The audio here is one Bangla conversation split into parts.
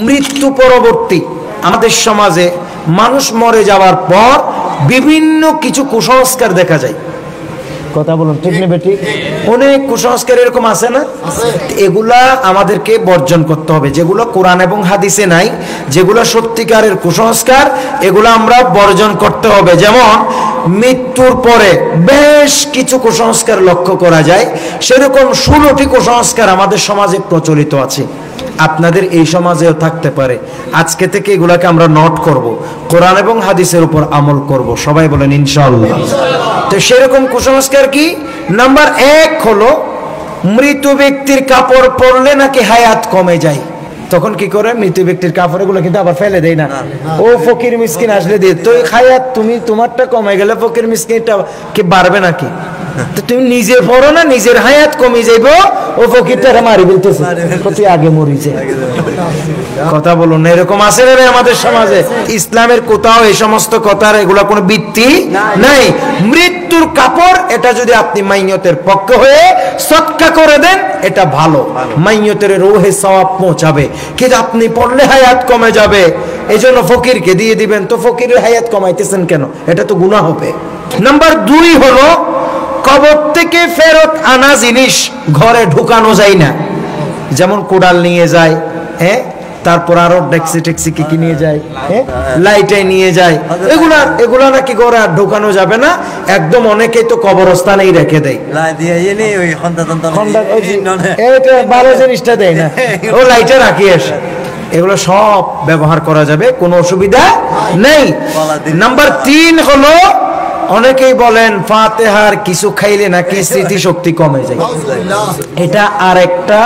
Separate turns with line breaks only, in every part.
মৃত্যু পরবর্তী আমাদের সমাজে মানুষ মরে যাওয়ার পর বিভিন্ন কিছু কুসংস্কার দেখা যায়। কথা বলুন ঠিক না বেটি? অনেক কুসংস্কার এরকম আছে না? এগুলা আমাদেরকে বর্জন করতে হবে। যেগুলো কোরআন এবং হাদিসে নাই, যেগুলো সত্যিকারের কুসংস্কার, এগুলো আমরা বর্জন করতে হবে। যেমন মৃত্যুর পরে বেশ কিছু কুসংস্কার লক্ষ্য করা যায়, সেরকম 16টি কুসংস্কার আমাদের সমাজে প্রচলিত আছে। আপনাদের এই সমাজেও থাকতে পারে। আজকে থেকে এগুলাকে আমরা নোট করব, কোরআন এবং হাদিসের উপর আমল করব। সবাই বলেন ইনশাআল্লাহ। তো সেরকম কুসংস্কার কি? নাম্বার 1 হলো মৃত ব্যক্তির কাপড় পরলে নাকি হায়াত কমে যায়। তখন কি করে? মৃত ব্যক্তির কাপড় গুলো কিন্তু আবার ফেলে দেয় না, ও ফকির মিসকিন আসলে দিয়ে তো হায়াত তুমি তোমারটা কমে গেলে ফকির মিসকিনটা কি বাড়বে নাকি? তো তুমি নিজে পড়ো না, নিজের হায়াত কমে যাইব, ও ফকিরটা মারি বলতেছে কত আগে মরিছে। কথা বলুন, এরকম আছে না আমাদের সমাজে? ইসলামের কোথাও এই সমস্ত কথার এগুলা কোনো ভিত্তি নাই। মৃত্যুর কাপড় এটা যদি আপনি মাইয়তের পক্ষ হয়ে সদকা করে দেন, এটা ভালো, মাইয়তের রূহে সওয়াব পৌঁছাবে। কিন্তু আপনি পড়লে হায়াত কমে যাবে, এই জন্য ফকিরকে দিয়ে দিবেন, তো ফকিরের হায়াত কমাইতেছেন কেন? এটা তো গুনাহ হবে। নাম্বার 2 হলো কবর থেকে ফেরত আনা জিনিস ঘরে ঢুকানো যায় না। যেমন কোদাল নিয়ে যায়, তারপর আরো ডেক্সি টেক্সি কি নিয়ে যায়, লাইটে নিয়ে যায়, এগুলা নাকি ঘরে আর ঢুকানো যাবে না। একদম অনেকেই তো কবরস্থানেই রেখে দেয়, ভালো জিনিসটা দেয় না, ও লাইটে রাখি আসে। এগুলো সব ব্যবহার করা যাবে, কোনো অসুবিধা নেই। নাম্বার 3 হলো অনেকেই বলেন ফাতিহার কিছু খাইলে নাকি স্মৃতিশক্তি কমে যায়। এটা আরেকটা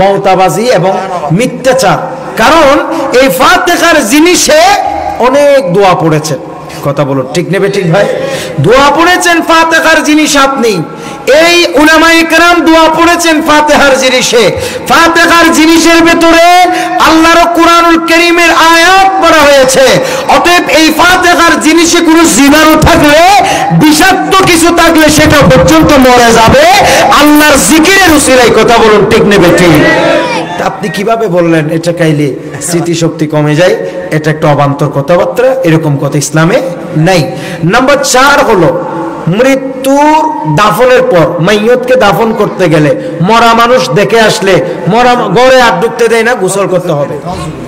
বওতাবাজি এবং মিথ্যাচার। কারণ এই ফাতিহার জিনিসে অনেক দোয়া পড়েছেন। কথা বলো ঠিক নেবে ঠিক ভাই? দোয়া পড়েছেন ফাতিহার জিনিস আপনি, এই উলামায়ে কেরাম দোয়া পড়েছেন ফাতিহার জিনিসে। ফাতিহার জিনিসের ভিতরে আল্লাহর কোরআনুল কারীমের আয়াত পড়া হয়েছে। অতএব এই ফাতিহার জিনিসে কোনো জীবাণু থাকলে, বিষাক্ত কিছু থাকলে সেটা পর্যন্ত মরে যাবে আল্লাহর জিকিরের উসিলায়। কথা বলুন ঠিক নেবে ঠিক? আপনি কিভাবে বললেন এটা খাইলে স্মৃতিশক্তি কমে যায়? এটা একটা অবান্তর কথাবার্তা, এরকম কথা ইসলামে নাই। নাম্বার 4 হলো মৃত্যুর দাফনের পর মাইয়তকে দাফন করতে গেলে মরা মানুষ দেখে আসলে মরা ঘরে আর ঢুকতে দেয় না, গোসল করতে হবে।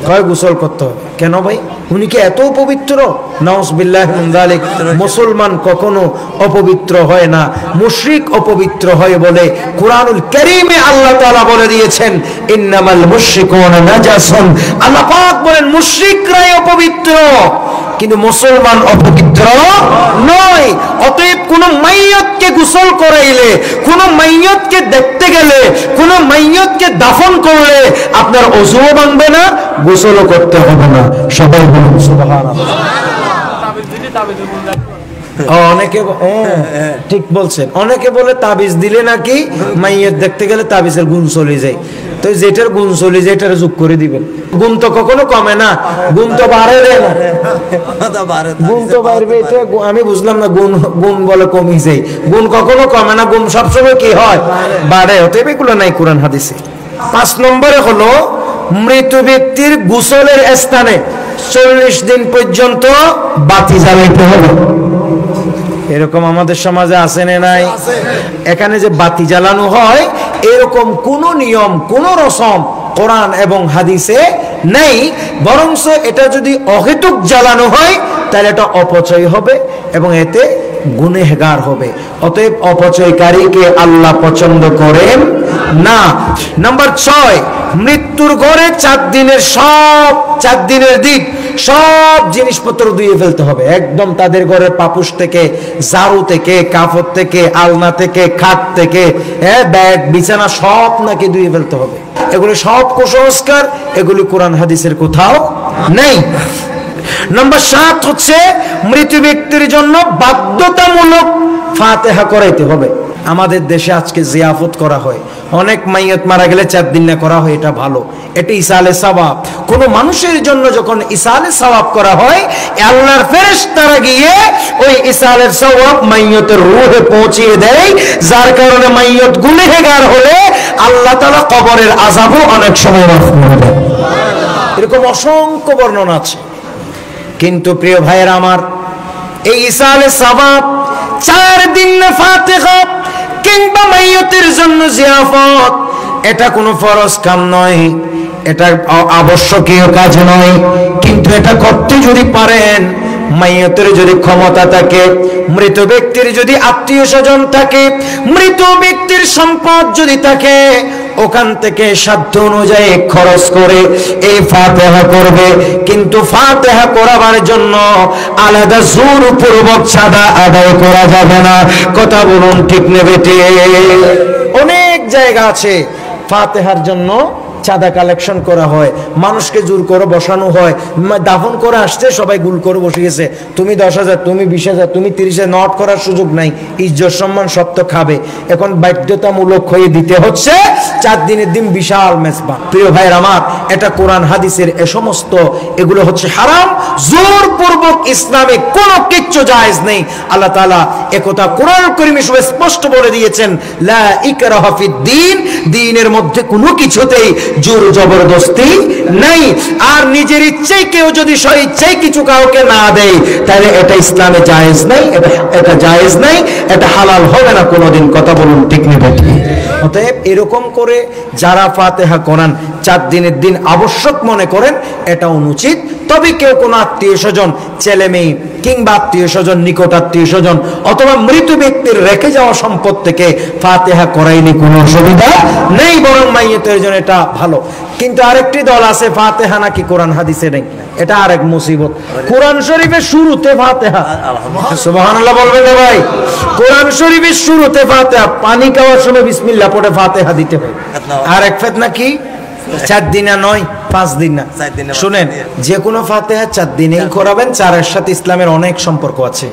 কয় গোসল করতে হবে কেন ভাই? উনি কি এত পবিত্র? নাউজুবিল্লাহি মিন যালিক। মুসলমান কখনো অপবিত্র হয় না, মুশরিক অপবিত্র হয় বলে কুরআনুল কারীমে আল্লাহ তাআলা বলে দিয়েছেন ইন্নামাল মুশরিকুনা নাজাসুন। আল্লাহ পাক বলেন মুশরিকরাই অপবিত্র, কিন্তু মুসলমান অপবিত্র নয়। অতএব কোন মাইয়তকে গোসল করাইলে, কোন মাইয়তকে দেখতে গেলে, কোন মাইয়তকে দাফন করলে আপনার ওযুও ভাঙবে না, গোসলও করতে হবে না। সবাই বলুন সুবহানাল্লাহ। অনেকে ঠিক বলছেন, অনেকে বলে তাবিজ দিলে নাকি মাইয়ত দেখতে গেলে তাবিজের গুণ চলে যায়। তো যেটার গুণ চলে যায় এটার যোগ করে দিবেন। গুণ তো কখনো কমে না, গুণ তো বাড়ে না, গুণ তো বাড়বে। এটা আমি বুঝলাম না, গুণ বলে কমে যায়, গুণ কখনো কমে না, গুণ সবসময় কি হয়? বাড়ে। অতএব এগুলো নাই কোরআন হাদিসে। 5 নম্বরে হলো মৃত ব্যক্তির গোসলের স্থানে 40 দিন পর্যন্ত বাতি জ্বালাইতে হবে। এরকম আমাদের সমাজে আছে না নাই? এখানে যে বাতি জ্বালানো হয় এরকম কোন নিয়ম, কোন রসম কোরআন এবং হাদিসে নেই। বরঞ্চ এটা যদি অহেতুক জ্বালানো হয় তাহলে এটা অপচয় হবে এবং এতে গুনাহগার হবে। অতএব অপচয়কারীকে আল্লাহ পছন্দ করেন না। নাম্বার 6, মৃত্যুর ঘরে 4 দিনের দিক সব জিনিসপত্র ধুয়ে ফেলতে হবে। একদম তাদের ঘরের পাপুস থেকে, ঝাড়ু থেকে, কাপড় থেকে, আলনা থেকে, খাট থেকে, ব্যাগ বিছানা সব নাকি ধুয়ে ফেলতে হবে। এগুলো সব কুসংস্কার, এগুলি কোরআন হাদিসের কোথাও নেই। নাম্বার 7 হচ্ছে মৃত ব্যক্তির জন্য বাধ্যতামূলক ফাতিহা করাইতে হবে। আমাদের দেশে আজকে জিয়াফত করা হয়, অনেক মাইয়ত মারা গেলে 4 দিন না করা হয়, এটা ভালো, এটা ইসালে সওয়াব। কোন মানুষের জন্য যখন ইসালে সওয়াব করা হয়, আল্লাহর ফেরেশতারা গিয়ে ওই ইসালের সওয়াব মাইয়তের রূহে পৌঁছিয়ে দেয়, যার কারণে মাইয়ত গুনাহগার হলে আল্লাহ তাআলা কবরের আযাবও অনেক সময় মাফ করে দেন। এরকম অসংখ্য বর্ণনা আছে। কিন্তু প্রিয় ভাইয়েরা আমার, এই ইসালে সাবাব 4 দিন ফাতিহা কিংবা মাইয়তের জন্য জিয়াফত, এটা কোনো ফরজ কাম নয়, এটা আবশ্যকীয় কাজ নয়। কিন্তু এটা করতে যদি পারেন, মাইয়তের যদি ক্ষমতা থাকে, মৃত ব্যক্তির যদি আত্মীয় স্বজন থাকে, মৃত ব্যক্তির সম্পদ যদি থাকে, ওখান থেকে সাধ্য অনুযায়ী খরচ করে এই ফাতিহা করবে। কিন্তু ফাতিহা করাবার জন্য আলাদা জোরপূর্বক চাঁদা আদায় করা যাবে না। কথা বলুন ঠিক নেবে? অনেক জায়গা আছে ফাতিহার জন্য চাঁদা কালেকশন করা হয়, মানুষকে জোর করে বসানো হয়, দাফন করে আসছে সবাই গুল করে বসে গেছে, তুমি 10,000, তুমি 20,000, তুমি 30,000, নট করার সুযোগ নাই, ইজ্জত সম্মান সব তো খাবে। এখন বাধ্যতামূলক হয়ে দিতে হচ্ছে 4 দিনের দিন বিশাল মেজবা। প্রিয় ভাইয়ের আমার, এটা কোরআন হাদিসের এ সমস্ত এগুলো হচ্ছে হারাম, জোরপূর্বক ইসলামে কোনো কিচ্ছু জায়েজ নেই। আল্লাহ তাআলা একথা কোরআন কারীমে স্পষ্ট বলে দিয়েছেন, লা ইকরাহা ফিদ-দীন, দ্বীনের মধ্যে কোনো কিছুতেই জোর জবরদস্তি নাই। আর নিজের ইচ্ছায় কেউ যদি স্বইচ্ছায় কিছু কাউকে না দেয়, তাহলে এটা ইসলামে জায়েজ নাই, এটা জায়েজ নাই, এটা হালাল হবে না কোনোদিন। কথা বলুন ঠিক নেবে? অতএব এরকম করে যারা ফাতিহা কোরআন 4 দিনের দিন আবশ্যক মনে করেন, এটা অনুচিত। তবে কেউ কোনো আত্মীয় স্বজন, ছেলে মেয়ে কিংবা আত্মীয় স্বজন, নিকট আত্মীয় স্বজন অথবা মৃত ব্যক্তির রেখে যাওয়া সম্পদ থেকে ফাতিহা করাইলে কোনো অসুবিধা নেই, বরং মাইয়তের জন্য এটা ভালো। কিন্তু আরেকটি দল আছে, ফাতিহা নাকি কোরআন হাদিসে নেই, এটা আরেক মুসিবত। কোরআন শরীফের শুরুতে ফাতিহা, সুবহানাল্লাহ বলবেন না ভাই? কোরআন শরীফের শুরুতে ফাতিহা, পানি খাওয়ার সময় বিসমিল্লাহ পড়ে ফাতিহা দিতে হয়। আরেক ফিতনা কি? 4 দিন না নয়, 5 দিন না। শুনেন, যে কোনো ফাতিহা 4 দিনেই করাবেন। 4-এর সাথে ইসলামের অনেক সম্পর্ক আছে।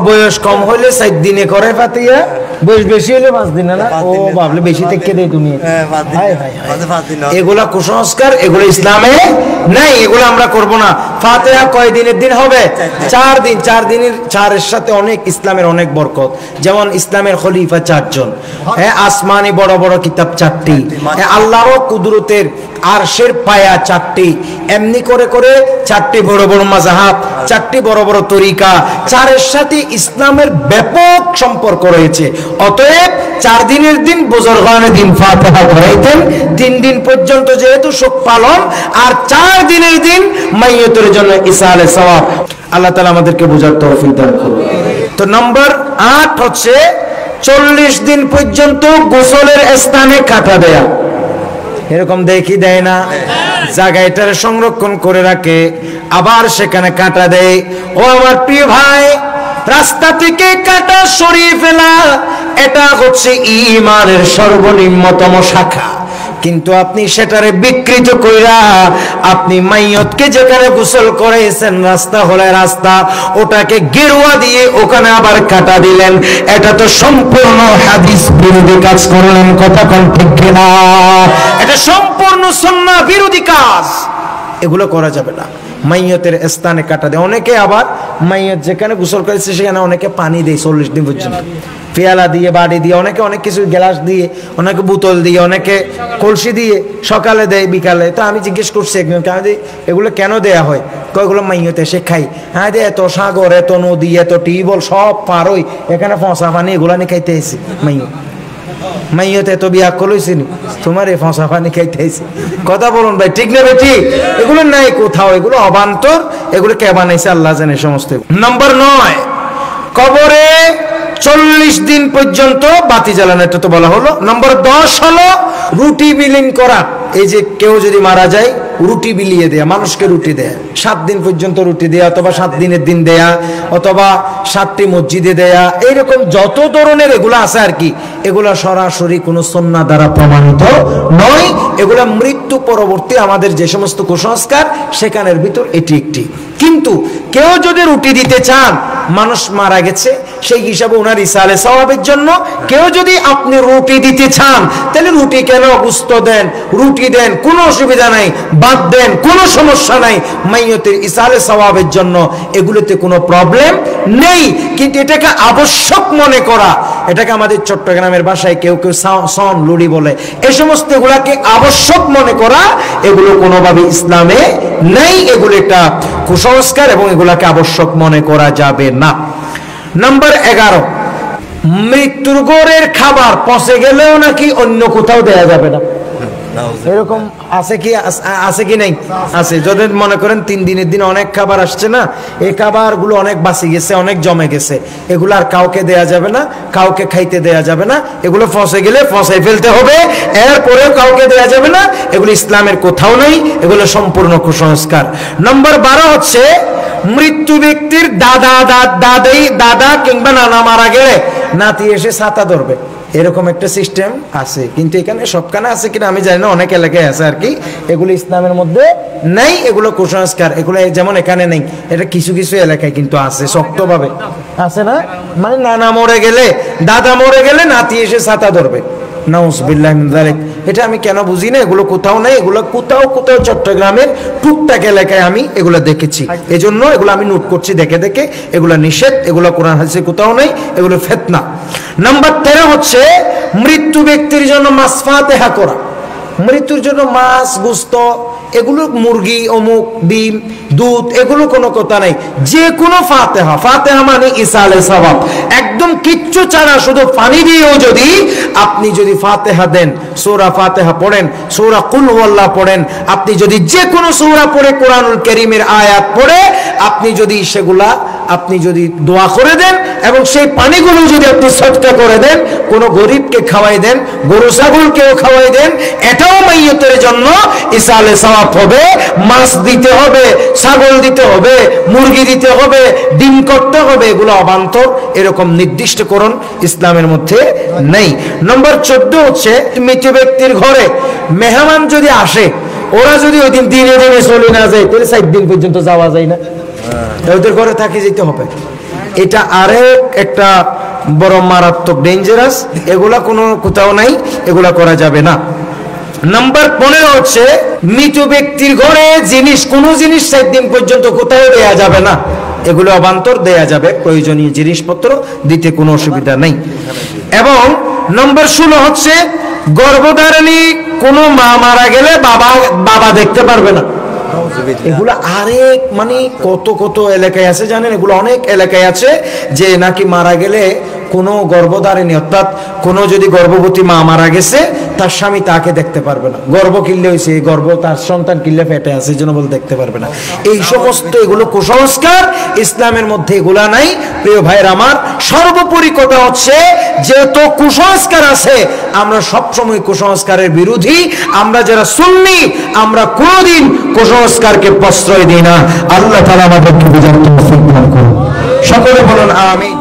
বয়স কম হইলে 4 দিনে করে ফাতিহা, বয়স বেশি হলে 5 দিনে না। ও ভাবলে বেশি থেকে দেয় তুমি। এগুলা কুসংস্কার, এগুলো ইসলামে নাই, এগুলো আমরা করব না। ফাতিহা কয় দিনের দিন হবে? 4 দিন। 4 দিনের 4-এর সাথে অনেক ইসলামের অনেক বরকত। যেমন ইসলামের খলিফা 4 জন, হ্যাঁ, আসমানি বড় বড় কিতাব 4টি, আল্লাহর কুদরতের আরশের পায়া 4টি, এমনি করে করে 4টি বড় বড় মাযহাব, 4টি বড় বড় তরিকা, 4-এর সাথে ইসলামের ব্যাপক সম্পর্ক রয়েছে। অতএব 4 দিনের দিন বুজুর্গানে দিন ফাতিহা করাইতেন। 3 দিন পর্যন্ত যেহেতু শোক পালন, আর 4 দিনের দিন মাইয়তের জন্য ইসালে সওয়াব। আল্লাহ তাআলা আমাদেরকে বোঝার তৌফিক দান করুন। তো নম্বর 8 হচ্ছে 40 দিন পর্যন্ত গোসলের স্থানে কাটা দেয়া। এরকম দেখি দেয় না, জায়গাটার সংরক্ষণ করে রাখে, আবার সেখানে কাটা দেয়। ও আমার প্রিয় ভাই, রাস্তা থেকে কাটা সরিয়ে ফেলা, এটা হচ্ছে ঈমানের সর্বনিম্নতম শাখা। কিন্তু আপনি সেটারে বিকৃত কইরা আপনি মাইয়তকে যেখানে গোসল করাইছেন, রাস্তা হলে রাস্তা, ওটাকে গেরুয়া দিয়ে ওখানে আবার কাটা দিলেন। এটা তো সম্পূর্ণ হাদিস বিরোধী কাজ করলেন। কথা কোন ঠিক কিনা? এটা সম্পূর্ণ সুন্নাহ বিরোধী কাজ, এগুলো করা যাবে না। মাইয়তের স্থানে কাটা দেয়। অনেকে আবার মাইয়ত যেখানে গোসল করেছে সেখানে অনেকে পানি দেয় 40 দিন পর্যন্ত, পেয়ালা দিয়ে, বাড়ি দিয়ে, অনেকে অনেক কিছু, গ্লাস দিয়ে, অনেকে বোতল দিয়ে, অনেকে কলসি দিয়ে, সকালে দেয় বিকালে। তো আমি জিজ্ঞেস করছি একজনকে, এগুলো কেন দেয়া হয়? কয়েকগুলো মাইয়তে এসে খাই। হ্যাঁ, এত সাগর, এত নদী, এত টিউবওয়েল সব পার হই, এখানে ফসা পানি এগুলো নিয়ে খাইতে এসেছি। মাইয়তে এত বিয়া কলইছি, তোমার এই ফসা পানি খাইতে এসেছি। কথা বলুন ভাই, ঠিক না বেঠি? এগুলো নাই কোথাও, এগুলো অবান্তর। এগুলো কে বানাইছে আল্লাহ জানে সমস্ত। নম্বর 9, কবরে 40 দিন পর্যন্ত বাতি জ্বালানো, এটা তো বলা হলো। নম্বর 10 হলো রুটি বিলীন করা। এই যে কেউ যদি মারা যায়, রুটি বিলিয়ে দেয়া, মানুষকে রুটি দেয়া, 7 দিন পর্যন্ত রুটি দেয়া, অথবা 7 দিনের দিন দেয়া, অথবা 7টি মসজিদে দেয়া, এইরকম যত ধরনের এগুলো আছে আর কি, এগুলা সরাসরি কোনো সুন্নাহ দ্বারা প্রমাণিত নয়। এগুলা মৃত্যু পরবর্তী আমাদের যে সমস্ত কুসংস্কার, সেখানের ভিতর এটি একটি। কিন্তু কেউ যদি রুটি দিতে চান, মানুষ মারা গেছে, সেই হিসাবে ওনার ইসালে সওয়াবের জন্য কেউ যদি আপনি রুটি দিতে চান তাহলে রুটি কেন, গোশত দেন, রুটি দেন, কোনো অসুবিধা নাই, বাদ দেন, কোনো সমস্যা নাই, মাইয়তের ইসালে সওয়াবের জন্য এগুলোতে কোনো প্রবলেম নেই। কিন্তু এটাকে আবশ্যক মনে করা, এটাকে আমাদের চট্টগ্রামের ভাষায় কেউ কেউ সন লুড়ি বলে, এই সমস্ত এগুলাকে আবশ্যক মনে করা, এগুলো কোনোভাবে ইসলামে নেই। এগুলো একটা কুসংস্কার এবং এগুলাকে আবশ্যক মনে করা যাবে না। নাম্বার 11, মৃত্যুর ঘরের খাবার পচে গেলেও নাকি অন্য কোথাও দেয়া যাবে না। এরকম আছে কি, আছে কি নাই? আছে। যদি মনে করেন 3 দিনের দিন অনেক খাবার আসছে না, এই খাবার গুলো অনেক বাসি গেছে, অনেক জমে গেছে, এগুলো আর কাউকে দেয়া যাবে না, কাউকে খাইতে দেয়া যাবে না, এগুলো ফসে গেলে ফসাই ফেলতে হবে, এরপরেও কাউকে দেয়া যাবে না, এগুলো ইসলামের কোথাও নেই, এগুলো সম্পূর্ণ কুসংস্কার। নম্বর 12 হচ্ছে মৃত্যু ব্যক্তির দাদা কিংবা নানা মারা গেলে নাতি এসে ছাতা ধরবে, এরকম একটা সিস্টেম আছে। কিন্তু এখানে সবখানে আছে কিনা আমি জানি না, অনেক এলাকায় আছে আর কি। এগুলো ইসলামের মধ্যে নাই, এগুলো কুসংস্কার, এগুলো যেমন এখানে নেই, এটা কিছু কিছু এলাকায় কিন্তু আছে, শক্তভাবে আছে না। মানে নানা মরে গেলে, দাদা মরে গেলে নাতি এসে ছাতা ধরবে, নাউজুবিল্লাহি মিন যালিক। এটা আমি কেন বুঝি না, এগুলো কোথাও নাই, এগুলো কোথাও কোথাও চট্টগ্রামের টুকটাক এলাকায় আমি এগুলো দেখেছি, এজন্য এগুলো আমি নোট করছি দেখে দেখে। এগুলো নিষেধ, এগুলো কোরআন হাদিসে কোথাও নাই, এগুলো ফিতনা। নাম্বার 13 হচ্ছে মৃত্যু ব্যক্তির জন্য মাছ ফাতিহা করা। মৃত্যুর জন্য মাছ, গোশত, এগুলো মুরগি, অমুক, ডিম, দুধ, এগুলো কোনো কথা নাই, যে কোনো ফাতিহা। ফাতিহা মানে ইসালে সওয়াব, একদম কিচ্ছু ছাড়া শুধু পানি দিয়েও যদি আপনি যদি ফাতিহা দেন, সূরা ফাতিহা পড়েন, সূরা কুল হুয়াল্লাহ পড়েন, আপনি যদি যে কোনো সূরা পড়ে, কোরআনুল কারীমের আয়াত পড়ে আপনি যদি সেগুলা আপনি যদি দোয়া করে দেন এবং সেই পানিগুলো যদি আপনি সদকা করে দেন, কোনো গরিবকে খাওয়াই দেন, গরু ছাগলকেও খাওয়াই দেন, এটাও মাইয়তের জন্য ইসালে সওয়াব হবে। মাছ দিতে হবে, ছাগল দিতে হবে, মুরগি দিতে হবে, ডিম করতে হবে, এগুলো অবান্তর, এরকম নির্দিষ্টকরণ ইসলামের মধ্যে নেই। নম্বর 14 হচ্ছে মৃত ব্যক্তির ঘরে মেহমান যদি আসে, ওরা যদি ওই দিন দিনে দিনে চলে না যায়, তাহলে 4 দিন পর্যন্ত যাওয়া যায় না, ওদের ঘরে থাকি যেতে হবে। এটা আরেক একটা বড় মারাত্মক ডেঞ্জারাস, এগুলা কোনো কোথাও নাই, এগুলা করা যাবে না। নাম্বার 15 হচ্ছে মৃত ব্যক্তির ঘরে জিনিস, কোন জিনিস 4 দিন পর্যন্ত কোথাও দেয়া যাবে না, এগুলো অবান্তর, দেয়া যাবে প্রয়োজনীয় জিনিসপত্র দিতে কোনো অসুবিধা নেই। এবং নম্বর 16 হচ্ছে গর্ভধারিণী কোনো মা মারা গেলে বাবা দেখতে পারবে না। এগুলো আরেক মানে কত কত এলাকায় আছে জানেন, এগুলো অনেক এলাকায় আছে যে নাকি মারা গেলে কোনো গর্ভধারিণী, অর্থাৎ কোনো যদি গর্ভবতী মা মারা গেছে, তার স্বামী তাকে দেখতে পারবে না। গর্ভ কিনলে হয়েছে, এই গর্ভ তার সন্তান কিনলে পেটে আছে, এই জন্য বলে দেখতে পারবে না। এই সমস্ত এগুলো কুসংস্কার, ইসলামের মধ্যে এগুলা নাই। প্রিয় ভাইয়ের আমার, সর্বোপরি কথা হচ্ছে যেহেতু কুসংস্কার আছে, আমরা সবসময় কুসংস্কারের বিরোধী। আমরা যারা সুন্নি, আমরা কোনোদিন কুসংস্কারকে প্রশ্রয় দিই না। আল্লাহ তাআলা আমাদেরকে বুঝার তৌফিক দান করুন। সকলে বলুন আমিন।